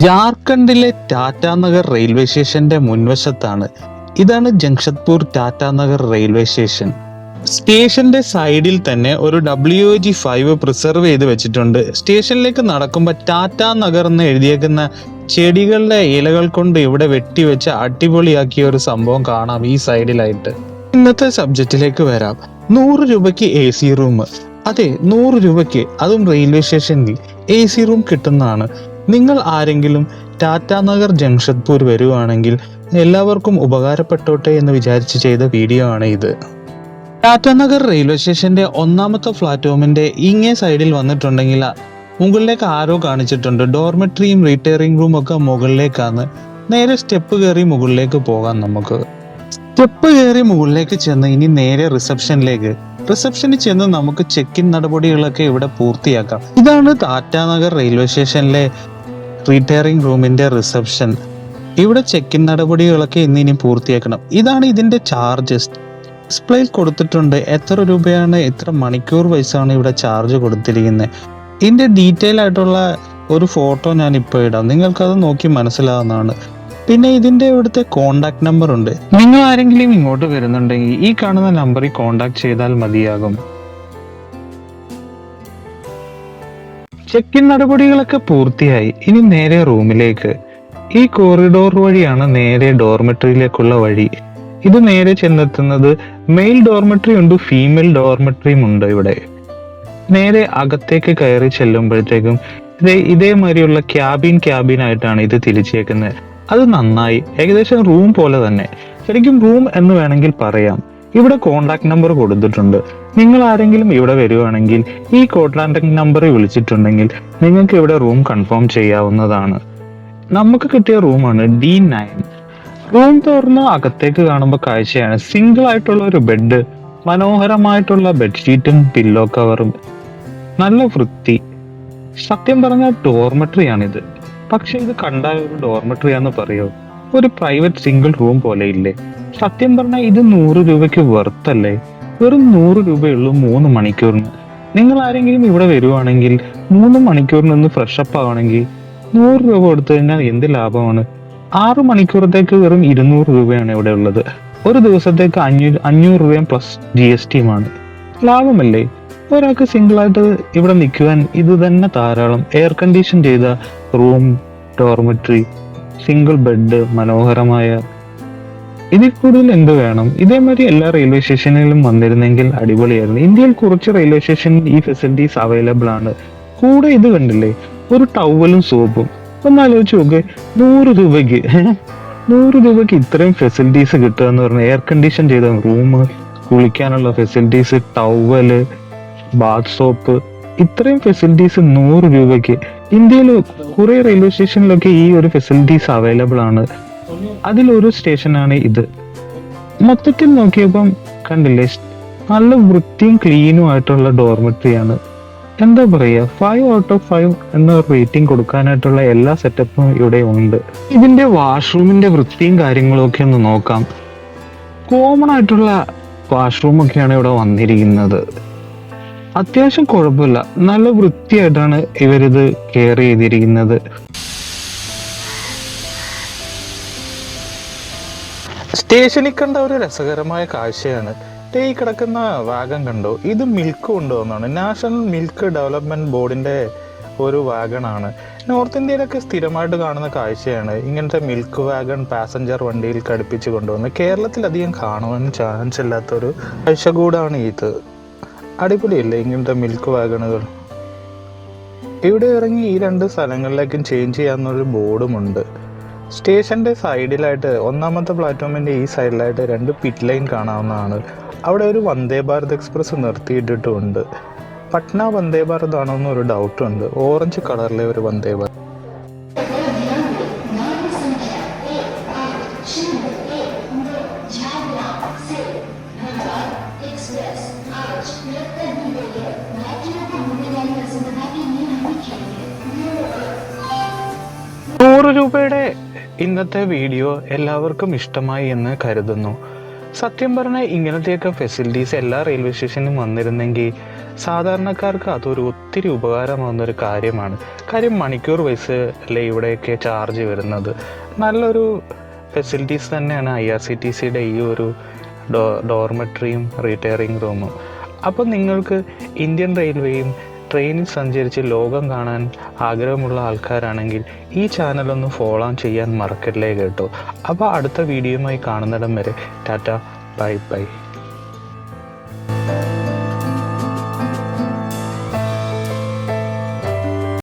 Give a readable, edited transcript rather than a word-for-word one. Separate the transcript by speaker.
Speaker 1: ജാർഖണ്ഡിലെ ടാറ്റാനഗർ റെയിൽവേ സ്റ്റേഷന്റെ മുൻവശത്താണ്. ഇതാണ് ജംഷഡ്പൂർ ടാറ്റാനഗർ റെയിൽവേ സ്റ്റേഷൻ. സ്റ്റേഷന്റെ സൈഡിൽ തന്നെ ഒരു WG5 പ്രിസർവ് ചെയ്ത് വെച്ചിട്ടുണ്ട്. സ്റ്റേഷനിലേക്ക് നടക്കുമ്പോൾ ടാറ്റാനഗർ എന്ന് എഴുതിയേക്കുന്ന ചെടികളുടെ ഇലകൾ കൊണ്ട് ഇവിടെ വെട്ടിവെച്ച് അടിപൊളിയാക്കിയ ഒരു സംഭവം കാണാം ഈ സൈഡിലായിട്ട്. ഇന്നത്തെ സബ്ജക്റ്റിലേക്ക് വരാം. 100 രൂപയ്ക്ക് AC റൂം. അതെ, 100 രൂപയ്ക്ക്, അതും റെയിൽവേ സ്റ്റേഷനിൽ AC റൂം കിട്ടുന്നതാണ്. നിങ്ങൾ ആരെങ്കിലും ടാറ്റാനഗർ ജംഷഡ്പൂർ വരുവാണെങ്കിൽ എല്ലാവർക്കും ഉപകാരപ്പെട്ടോട്ടെ എന്ന് വിചാരിച്ച് ചെയ്ത വീഡിയോ ആണ് ഇത്. ടാറ്റാനഗർ റെയിൽവേ സ്റ്റേഷന്റെ 1ാമത്തെ പ്ലാറ്റ്ഫോമിന്റെ ഇങ്ങേ സൈഡിൽ വന്നിട്ടുണ്ടെങ്കിൽ മുകളിലേക്ക് ആരോ കാണിച്ചിട്ടുണ്ട്. ഡോർമെട്രിയും റിട്ടയറിംഗ് റൂം ഒക്കെ മുകളിലേക്കാണ്. നേരെ സ്റ്റെപ്പ് കയറി മുകളിലേക്ക് പോകാം. നമുക്ക് സ്റ്റെപ്പ് കയറി മുകളിലേക്ക് ചെന്ന് ഇനി നേരെ റിസപ്ഷനിൽ ചെന്ന് നമുക്ക് ചെക്ക് ഇൻ നടപടികളൊക്കെ ഇവിടെ പൂർത്തിയാക്കാം. ഇതാണ് ടാറ്റാനഗർ റെയിൽവേ സ്റ്റേഷനിലെ റിട്ടയറിംഗ് റൂമിന്റെ റിസപ്ഷൻ. ഇവിടെ ചെക്ക് ഇൻ നടപടികളൊക്കെ ഇനി പൂർത്തിയാക്കണം. ഇതാണ് ഇതിന്റെ ചാർജസ്. ഡിസ്പ്ലേയിൽ കൊടുത്തിട്ടുണ്ട് എത്ര രൂപയാണ്, എത്ര മണിക്കൂർ വയസ്സാണ് ഇവിടെ ചാർജ് കൊടുത്തിരിക്കുന്നത്. ഇതിന്റെ ഡീറ്റെയിൽ ആയിട്ടുള്ള ഒരു ഫോട്ടോ ഞാൻ ഇപ്പോൾ ഇടാം, നിങ്ങൾക്കത് നോക്കി മനസ്സിലാവുന്നതാണ്. പിന്നെ ഇതിന്റെ ഇവിടുത്തെ കോണ്ടാക്ട് നമ്പർ ഉണ്ട്. നിങ്ങൾ ആരെങ്കിലും ഇങ്ങോട്ട് വരുന്നുണ്ടെങ്കിൽ ഈ കാണുന്ന നമ്പറിൽ കോണ്ടാക്ട് ചെയ്താൽ മതിയാകും. ചെക്ക് ഇൻ നടപടികളൊക്കെ പൂർത്തിയായി. ഇനി നേരെ റൂമിലേക്ക്. ഈ കോറിഡോർ വഴിയാണ് നേരെ ഡോർമെട്രിയിലേക്കുള്ള വഴി. ഇത് നേരെ ചെന്നെത്തുന്നത് മെയിൽ ഡോർമെട്രി ഉണ്ട്, ഫീമെയിൽ ഡോർമെട്രിയും ഉണ്ട് ഇവിടെ. നേരെ അകത്തേക്ക് കയറി ചെല്ലുമ്പോഴത്തേക്കും ഇതേമാതിരിയുള്ള ക്യാബിൻ ആയിട്ടാണ് ഇത് തിരിച്ചേക്കുന്നത്. അത് നന്നായി, ഏകദേശം റൂം പോലെ തന്നെ, ശരിക്കും റൂം എന്ന് വേണമെങ്കിൽ പറയാം. ഇവിടെ കോണ്ടാക്ട് നമ്പർ കൊടുത്തിട്ടുണ്ട്. നിങ്ങൾ ആരെങ്കിലും ഇവിടെ വരുവാണെങ്കിൽ ഈ കോണ്ടാക്ട് നമ്പറിൽ വിളിച്ചിട്ടുണ്ടെങ്കിൽ നിങ്ങൾക്ക് ഇവിടെ റൂം കൺഫേം ചെയ്യാവുന്നതാണ്. നമുക്ക് കിട്ടിയ റൂമാണ് D9. റൂം തുറന്ന് അകത്തേക്ക് കാണുമ്പോൾ കാഴ്ചയാണ് സിംഗിൾ ആയിട്ടുള്ള ഒരു ബെഡ്, മനോഹരമായിട്ടുള്ള ബെഡ്ഷീറ്റും പില്ലോ കവറും, നല്ല വൃത്തി. സത്യം പറഞ്ഞാൽ ഡോർമെട്രിയാണിത്. പക്ഷെ ഇത് കണ്ടാൽ ഒരു ഡോർമെട്രി ആണെന്ന് പറയോ? ഒരു പ്രൈവറ്റ് സിംഗിൾ റൂം പോലെ ഇല്ലേ? സത്യം പറഞ്ഞാൽ ഇത് 100 രൂപയ്ക്ക് വെർത്തല്ലേ? വെറും 100 രൂപയുള്ളൂ 3 മണിക്കൂറിന്. നിങ്ങൾ ആരെങ്കിലും ഇവിടെ വരുവാണെങ്കിൽ 3 മണിക്കൂറിന് ഒന്ന് ഫ്രഷപ്പ് ആവണമെങ്കിൽ 100 രൂപ കൊടുത്തു കഴിഞ്ഞാൽ എന്ത് ലാഭമാണ്? 6 മണിക്കൂറത്തേക്ക് വെറും 200 രൂപയാണ് ഇവിടെ ഉള്ളത്. ഒരു ദിവസത്തേക്ക് 500 രൂപയും പ്ലസ് GSTയുമാണ്. ലാഭമല്ലേ? ഒരാൾക്ക് സിംഗിളായിട്ട് ഇവിടെ നിൽക്കുവാൻ ഇത് തന്നെ ധാരാളം. എയർ കണ്ടീഷൻ ചെയ്ത റൂം, ഡോർമെട്രി, സിംഗിൾ ബെഡ്, മനോഹരമായ, ഇതിൽ കൂടുതൽ എന്ത് വേണം? ഇതേമാതിരി എല്ലാ റെയിൽവേ സ്റ്റേഷനിലും വന്നിരുന്നെങ്കിൽ അടിപൊളിയായിരുന്നു. ഇന്ത്യയിൽ കുറച്ച് റെയിൽവേ സ്റ്റേഷനിൽ ഈ ഫെസിലിറ്റീസ് അവൈലബിൾ ആണ്. കൂടെ ഇത് കണ്ടില്ലേ, ഒരു ടവലും സോപ്പും. ഒന്ന് ആലോചിച്ച് നോക്ക്, 100 രൂപയ്ക്ക് ഇത്രയും ഫെസിലിറ്റീസ് കിട്ടുക എന്ന് പറഞ്ഞാൽ എയർ കണ്ടീഷൻ ചെയ്ത റൂം, കുളിക്കാനുള്ള ഫെസിലിറ്റീസ്, ടവല്, ബാത്ത് സോപ്പ്, ഇത്രയും ഫെസിലിറ്റീസ് 100 രൂപയ്ക്ക്. ഇന്ത്യയിൽ കുറെ റെയിൽവേ സ്റ്റേഷനിലൊക്കെ ഈ ഒരു ഫെസിലിറ്റീസ് അവൈലബിൾ ആണ്. അതിലൊരു സ്റ്റേഷനാണ് ഇത്. മൊത്തത്തിൽ നോക്കിയപ്പം കണ്ടില്ലേ, നല്ല വൃത്തിയും ക്ലീനും ആയിട്ടുള്ള ഡോർമെട്രിയാണ്. എന്താ പറയുക, 5 ഔട്ട് ഓഫ് 5 എന്ന റേറ്റിംഗ് കൊടുക്കാനായിട്ടുള്ള എല്ലാ സെറ്റപ്പും ഇവിടെ ഉണ്ട്. ഇതിന്റെ വാഷ്റൂമിന്റെ വൃത്തിയും കാര്യങ്ങളും ഒക്കെ ഒന്ന് നോക്കാം. കോമൺ ആയിട്ടുള്ള വാഷ്റൂം ഒക്കെയാണ് ഇവിടെ വന്നിരിക്കുന്നത്. അത്യാവശ്യം കുഴപ്പമില്ല, നല്ല വൃത്തിയായിട്ടാണ് ഇവരിത് കെയർ ചെയ്തിരിക്കുന്നത്. സ്റ്റേഷനിൽ കണ്ട ഒരു രസകരമായ കാഴ്ചയാണ് ഈ കിടക്കുന്ന വാഗൺ കണ്ടോ? ഇത് മിൽക്ക് കൊണ്ടുവന്നാണ്. നാഷണൽ മിൽക്ക് ഡെവലപ്മെന്റ് ബോർഡിന്റെ ഒരു വാഗണാണ്. നോർത്ത് ഇന്ത്യയിലൊക്കെ സ്ഥിരമായിട്ട് കാണുന്ന കാഴ്ചയാണ് ഇങ്ങനത്തെ മിൽക്ക് വാഗൺ പാസഞ്ചർ വണ്ടിയിൽ ഘടിപ്പിച്ച് കൊണ്ടുവന്ന്. കേരളത്തിൽ അധികം കാണുവാൻ ചാൻസ് ഇല്ലാത്തൊരു കാഴ്ച കൂടാണ് ഇത്. അടിപൊളിയല്ലേ ഇങ്ങനത്തെ മിൽക്ക് വാഗണുകൾ? ഇവിടെ ഇറങ്ങി ഈ 2 സ്ഥലങ്ങളിലേക്കും ചേഞ്ച് ചെയ്യാവുന്നൊരു ബോർഡുമുണ്ട്. സ്റ്റേഷന്റെ സൈഡിലായിട്ട് 1ാമത്തെ പ്ലാറ്റ്ഫോമിന്റെ ഈ സൈഡിലായിട്ട് 2 പിറ്റ് ലൈൻ കാണാവുന്നതാണ്. അവിടെ ഒരു വന്ദേ ഭാരത് എക്സ്പ്രസ് നിർത്തിയിട്ടിട്ടുണ്ട്. പട്ന വന്ദേ ഭാരത് ആണോ എന്നൊരു ഡൗട്ടുണ്ട്. ഓറഞ്ച് കളറിലെ ഒരു വന്ദേ ഭാരത്. രൂപയുടെ ഇന്നത്തെ വീഡിയോ എല്ലാവർക്കും ഇഷ്ടമായി എന്ന് കരുതുന്നു. സത്യം പറഞ്ഞാൽ ഇങ്ങനത്തെയൊക്കെ ഫെസിലിറ്റീസ് എല്ലാ റെയിൽവേ സ്റ്റേഷനിലും വന്നിരുന്നെങ്കിൽ സാധാരണക്കാർക്ക് അതൊരു ഒത്തിരി ഉപകാരമാകുന്ന ഒരു കാര്യമാണ്. കാര്യം മണിക്കൂർ വൈസ് അല്ലേ ഇവിടെയൊക്കെ ചാർജ് വരുന്നത്. നല്ലൊരു ഫെസിലിറ്റീസ് തന്നെയാണ് IRCTCയുടെ ഈ ഒരു ഡോർമെട്രിയും റീറ്റയറിംഗ് റൂമും. അപ്പോൾ നിങ്ങൾക്ക് ഇന്ത്യൻ റെയിൽവേയും ട്രെയിനിൽ സഞ്ചരിച്ച് ലോകം കാണാൻ ആഗ്രഹമുള്ള ആൾക്കാരാണെങ്കിൽ ഈ ചാനലൊന്ന് ഫോളോ ചെയ്യാൻ മറക്കല്ലേ കേട്ടോ. അപ്പോൾ അടുത്ത വീഡിയോയുമായി കാണുന്നിടം വരെ ടാറ്റ, ബൈ ബൈ.